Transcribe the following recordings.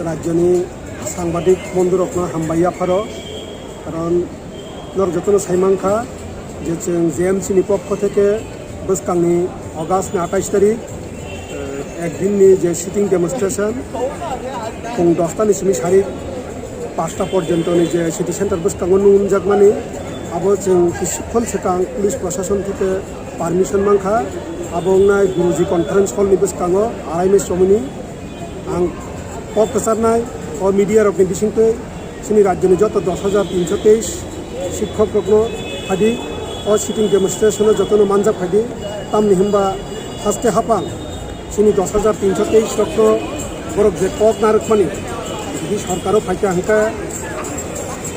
রাজ্যনি সাংবাদিক বন্ধুরকনো হামবাইয়া ফারো কারণ নর যতন সাইমাংখা যে जों जेएमसीनि पक्ष থেকে বসকাংনি অগাস্টनि 28 তারিখ একদিননি যে সিটিং ডেমনস্ট্রেশন ফুং 10টাनि सिमनि सारि 5टा पर्यन्तनि যে সিটি सेन्टार বসকাংও নুনজাকমানি আবো जों কিছুক্ষণ সিকাং পুলিশ প্রশাসন থেকে পারমিশন মাংখা আবংনাই গুরুজি কনফারেন্স হলनि বসকাংও আড়াইমে সমনি आं पक फोसारनाय ও মিডিয়া রকনি বিসিংতে सिनि राज्यनि যত 10,323 শিক্ষকরকনো ফাদি ও সিটিং ডেমনস্ট্রেশনে যতন মানজাক ফাদি তামনি হিমবা ফার্স্টে হাপাং सिनि 10,323 রক্ত বরক যে পক নারকমানি যদি সরকারও ফাইকা হাঙ্কা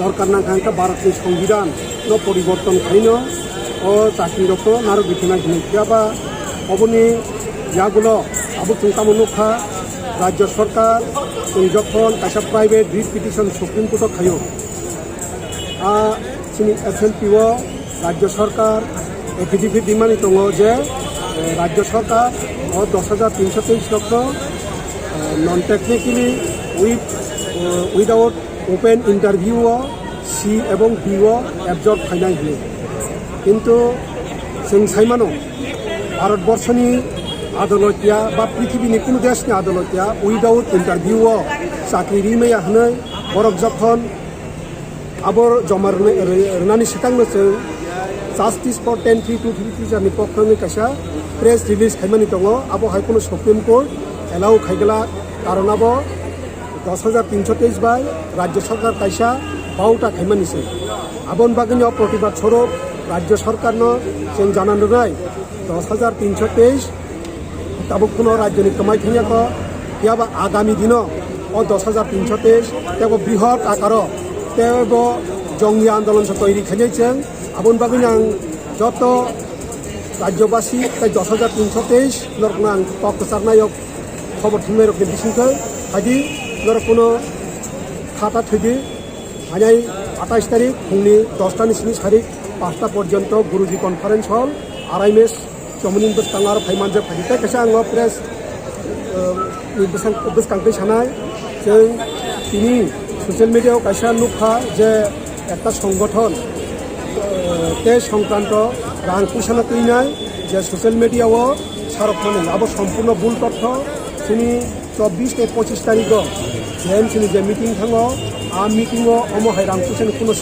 দরকার না হাঙ্কা ভারতনি সংবিধান ন পরিবর্তন খাইন ও চাকরি রক্ত নারক বিথিনা হিনিয়াবা অবনি ইয়াগুলো আবু চিন্তামনুখা রাজ্য সরকার যখন কাইসা private writ petition supreme court খাইও सिनि एसएलपीओ राज्य सरकार एफिडेविट दिमानि दङ जे राज्य सरकार 10,323 लक्ष non technically without open interview सी एवं बीओ एबजर्व खाइनाय हियो किन्तु जों साइमानो भारतवर्षनि आदालतिया बा पृथिवीनि कुनु देशनि आदालतिया उइदाउट इंटरव्यू चाकरि रिमाया होनाय बरक जखन आबर जमा रनानि सिगांनो जों जास्टिस फर 10-3-2-3 जानि पक्षनि कायसा प्रेस रिलिज खाइमानि दङ आबो हाइकोर्ट सुप्रीम कोर्ट एलाउ खाइगला कारण आबो 10,323 बाय राज्य सरकार कायसा बाउटा खाइमानिसै आबन बागनि प्रतिबाद स्वरूप राज्य सरकारनो जों जानानो नाय 10,323 दाबो कुनो राज्यनि कमाइथियाको याबा आगामी दिनो ओ 10,323 तेबो बृहत आकार तेबो जंगि आंदोलन से तैयारी खाइनायजों आबन बागैनो आं जत राज्यबासी 10,323 नरकनो आं पक फोसारनाय खबर थुमनाय रकनि बिसिंखै हादि नर कुनो खाता थैदि हानाय 28 तारिख फुंनि 10टानि 7 5टा पर्यन्त गुरुजी कनफारेन्स हल आराइमे चमनि बसकांगार फाइमानजों फादिते कायसा आं प्रेस बसकांखै सानाय जों तिनि सोशल मीडिया कायसा नुखा जे एक संगठन ते संक्रांत रां पुसाना तैनाय जे सोशल मीडिया सारकमानी अब सम्पूर्ण भूल तथ्य सिनि 24 ते 25 तारिख जेएमसीनि जे मीटिंग थाङो आ मीटिंगो अमहाय रां पुसानि कुनो